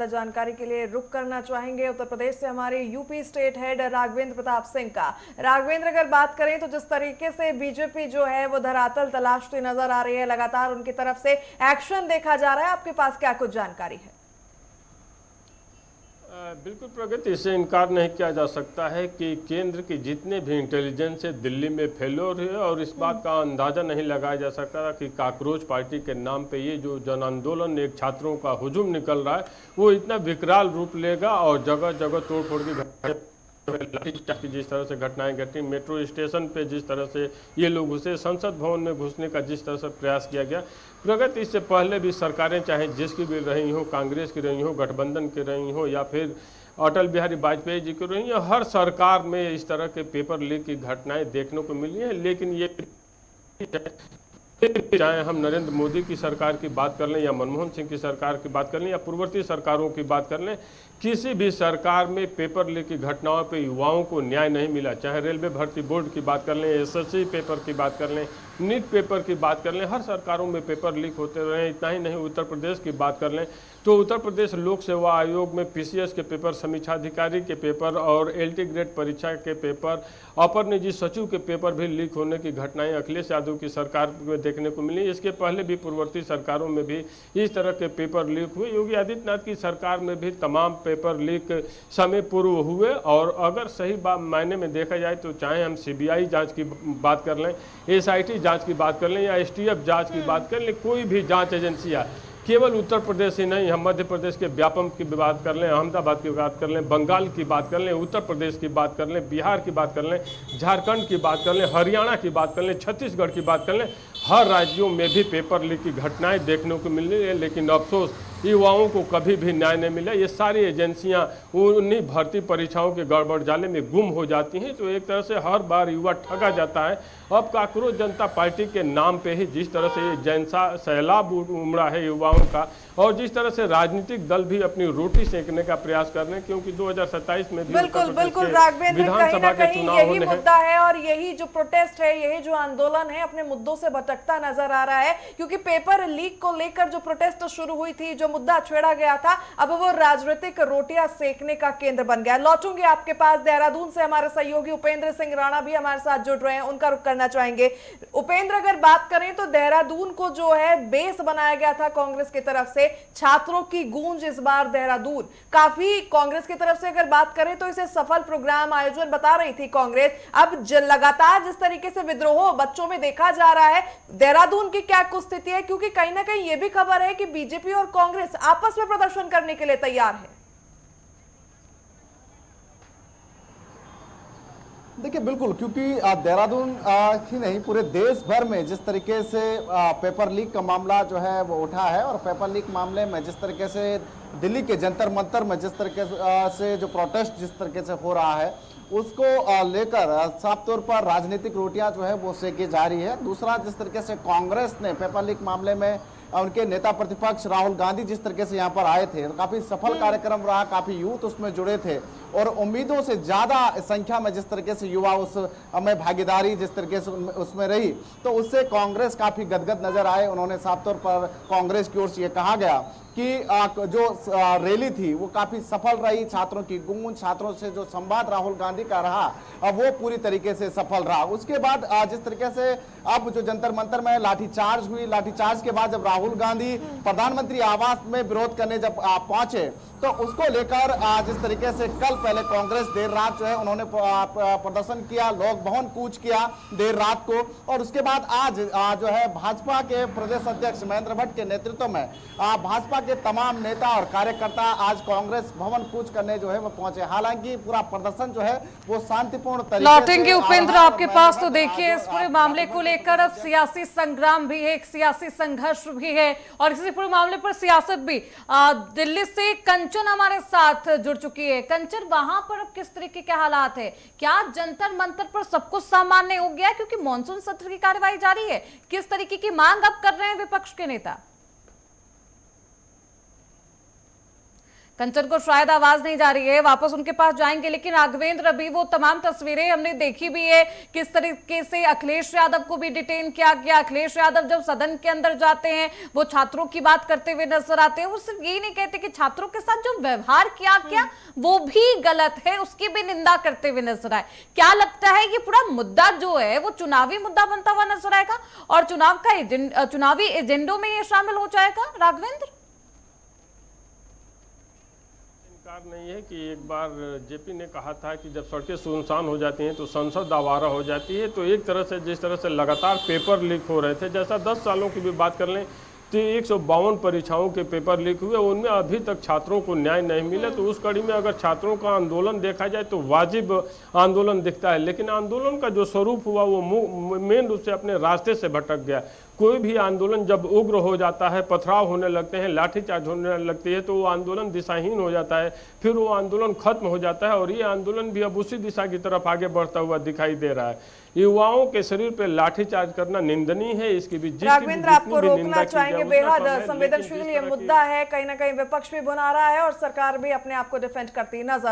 जानकारी के लिए रुक करना चाहेंगे उत्तर प्रदेश से हमारे UP state head Raghavendra Pratap Singh का। राघवेंद्र, अगर बात करें तो जिस तरीके से बीजेपी जो है वो धरातल तलाशती नजर आ रही है, लगातार उनकी तरफ से एक्शन देखा जा रहा है, आपके पास क्या कुछ जानकारी है? बिल्कुल प्रगति, इससे इनकार नहीं किया जा सकता है कि केंद्र की जितने भी इंटेलिजेंस है दिल्ली में फैले हो रही है और इस बात का अंदाज़ा नहीं लगाया जा सकता कि काकरोच पार्टी के नाम पे ये जो जन आंदोलन एक छात्रों का हुजूम निकल रहा है वो इतना विकराल रूप लेगा और जगह जगह तोड़ फोड़ की लाठीचार्ज की जिस तरह से घटनाएं घटी, मेट्रो स्टेशन पे जिस तरह से ये लोग घुसे, संसद भवन में घुसने का जिस तरह से प्रयास किया गया। प्रगति, इससे पहले भी सरकारें चाहे जिसकी भी रही हो, कांग्रेस की रही हो, गठबंधन की रही हो या फिर अटल बिहारी वाजपेयी जी की रही हो, हर सरकार में इस तरह के पेपर लीक की घटनाएं देखने को मिली है। लेकिन ये चाहे हम नरेंद्र मोदी की सरकार की बात कर लें या मनमोहन सिंह की सरकार की बात कर लें या पूर्ववर्ती सरकारों की बात कर लें, किसी भी सरकार में पेपर लीक की घटनाओं पे युवाओं को न्याय नहीं मिला। चाहे रेलवे भर्ती बोर्ड की बात कर लें, एसएससी पेपर की बात कर लें, नीट पेपर की बात कर लें, हर सरकारों में पेपर लीक होते रहे। इतना ही नहीं, उत्तर प्रदेश की बात कर लें तो उत्तर प्रदेश लोक सेवा आयोग में पीसीएस के पेपर, समीक्षा अधिकारी के पेपर और एलटी ग्रेड परीक्षा के पेपर, अपर निजी सचिव के पेपर भी लीक होने की घटनाएं अखिलेश यादव की सरकार में देखने को मिली। इसके पहले भी पूर्ववर्ती सरकारों में भी इस तरह के पेपर लीक हुए। योगी आदित्यनाथ की सरकार में भी तमाम पेपर लीक समय पूर्व हुए। और अगर सही मायने में देखा जाए तो चाहे हम सीबीआई जांच की बात कर लें, एसआईटी जांच की बात कर लें या एसटीएफ जांच की बात कर लें, कोई भी जांच एजेंसियां केवल उत्तर प्रदेश ही नहीं, हम मध्य प्रदेश के व्यापम की बात कर लें, अहमदाबाद की बात कर लें, बंगाल की बात कर लें, उत्तर प्रदेश की बात कर लें, बिहार की बात कर लें, झारखंड की बात कर लें, हरियाणा की बात कर लें, छत्तीसगढ़ की बात कर लें, हर राज्यों में भी पेपर लीक की घटनाएं देखने को मिल रही है। लेकिन अफसोस, युवाओं को कभी भी न्याय नहीं मिला। ये सारी एजेंसियां उन्हीं भर्ती परीक्षाओं के गड़बड़ जाले में गुम हो जाती हैं। तो एक तरह से हर बार युवा ठगा जाता है। अब काकरोच जनता पार्टी के नाम पे ही जिस तरह से ये जैसा सैलाब उमड़ा है युवाओं का, और जिस तरह से राजनीतिक दल भी अपनी रोटी सेकने का प्रयास कर रहे हैं, क्योंकि 2027 में भी बिल्कुल बिल्कुल राघवेंद्र, कहीं ना कहीं यही मुद्दा है और यही जो प्रोटेस्ट है, यही जो आंदोलन है अपने मुद्दों से भटकता नजर आ रहा है। क्योंकि पेपर लीक को लेकर जो प्रोटेस्ट शुरू हुई थी, जो मुद्दा छेड़ा गया था, अब वो राजनीतिक रोटियां सेकने का केंद्र बन गया। लौटूंगे आपके पास, देहरादून से हमारे सहयोगी उपेंद्र सिंह राणा भी हमारे साथ जुड़ रहे हैं, उनका रुख करना चाहेंगे। उपेंद्र, अगर बात करें तो देहरादून को जो है बेस बनाया गया था कांग्रेस की तरफ से, छात्रों की गूंज इस बार देहरादून काफी कांग्रेस की तरफ से अगर बात करें तो इसे सफल प्रोग्राम आयोजन बता रही थी कांग्रेस। अब लगातार जिस तरीके से विद्रोह बच्चों में देखा जा रहा है, देहरादून की क्या कुछ स्थिति है? क्योंकि कहीं ना कहीं यह भी खबर है कि बीजेपी और कांग्रेस आपस में प्रदर्शन करने के लिए तैयार है। देखिए बिल्कुल, क्योंकि देहरादून ही नहीं पूरे देश भर में जिस तरीके से पेपर लीक का मामला जो है वो उठा है और पेपर लीक मामले में जिस तरीके से दिल्ली के जंतर मंतर में जिस तरीके से जो प्रोटेस्ट जिस तरीके से हो रहा है उसको लेकर साफ तौर पर राजनीतिक रोटियां जो है वो सेकी जा रही है। दूसरा, जिस तरीके से कांग्रेस ने पेपर लीक मामले में उनके नेता प्रतिपक्ष राहुल गांधी जिस तरीके से यहाँ पर आए थे, काफी सफल कार्यक्रम रहा, काफी यूथ उसमें जुड़े थे और उम्मीदों से ज्यादा संख्या में जिस तरीके से युवा उस में भागीदारी जिस तरीके से उसमें रही, तो उससे कांग्रेस काफी गदगद नजर आए। उन्होंने साफ तौर पर कांग्रेस की ओर से ये कहा गया कि जो रैली थी वो काफी सफल रही, छात्रों की गूंज, छात्रों से जो संवाद राहुल गांधी का रहा वो पूरी तरीके से सफल रहा। उसके बाद जिस तरीके से अब जो जंतर मंतर में लाठीचार्ज हुई, लाठीचार्ज के बाद जब राहुल गांधी प्रधानमंत्री आवास में विरोध करने जब पहुंचे तो उसको लेकर जिस तरीके से कल पहले कांग्रेस देर रात जो है उन्होंने प्रदर्शन किया, लोक भवन कूच किया देर रात को, और उसके बाद आज जो है भाजपा के प्रदेश अध्यक्ष महेंद्र भट्ट के नेतृत्व में भाजपा के तमाम नेता और कार्यकर्ता आज कांग्रेस भवन कूच करने जो है वो पहुंचे। हालांकि पूरा प्रदर्शन जो है वो शांतिपूर्ण तरीके से लौटेंगे उपेंद्र आपके पास। तो देखिए, इस पूरे मामले को लेकर अब सियासी संग्राम भी है, एक सियासी संघर्ष भी है और इसी पूरे मामले पर सियासत भी। दिल्ली से कंचन हमारे साथ जुड़ चुकी है। कंचन, वहां पर अब किस तरीके के हालात है? क्या जंतर मंतर पर सब कुछ सामान्य हो गया क्योंकि मॉनसून सत्र की कार्यवाही जारी है? किस तरीके की मांग अब कर रहे हैं विपक्ष के नेता? कंचन को शायद आवाज नहीं जा रही है, वापस उनके पास जाएंगे। लेकिन राघवेंद्र, अभी वो तमाम तस्वीरें हमने देखी भी है, किस तरीके से अखिलेश यादव को भी डिटेन किया गया। अखिलेश यादव जब सदन के अंदर जाते हैं वो छात्रों की बात करते हुए नजर आते हैं। वो सिर्फ यही नहीं कहते कि छात्रों के साथ जो व्यवहार किया गया वो भी गलत है, उसकी भी निंदा करते हुए नजर आए। क्या लगता है ये पूरा मुद्दा जो है वो चुनावी मुद्दा बनता हुआ नजर आएगा और चुनावी एजेंडों में ये शामिल हो जाएगा राघवेंद्र? नहीं है कि एक बार जेपी ने कहा था कि जब सड़कें सुनसान हो जाती हैं तो संसद आवारा हो जाती है। तो एक तरह से जिस तरह से लगातार पेपर लीक हो रहे थे, जैसा 10 सालों की भी बात कर लें तो 152 परीक्षाओं के पेपर लीक हुए, उनमें अभी तक छात्रों को न्याय नहीं मिला। तो उस कड़ी में अगर छात्रों का आंदोलन देखा जाए तो वाजिब आंदोलन दिखता है, लेकिन आंदोलन का जो स्वरूप हुआ वो मेन रूप से अपने रास्ते से भटक गया। कोई भी आंदोलन जब उग्र हो जाता है, पथराव होने लगते हैं, लाठीचार्ज होने लगती है, तो वो आंदोलन दिशाहीन हो जाता है, फिर वो आंदोलन खत्म हो जाता है। और ये आंदोलन भी अब उसी दिशा की तरफ आगे बढ़ता हुआ दिखाई दे रहा है। युवाओं के शरीर पे लाठीचार्ज करना निंदनीय है, इसकी भी राघवेंद्र, आपको रोकना चाहेंगे, बेहद संवेदनशील ये मुद्दा है, कहीं ना कहीं विपक्ष भी बना रहा है और सरकार भी अपने आप को डिफेंड करती नजर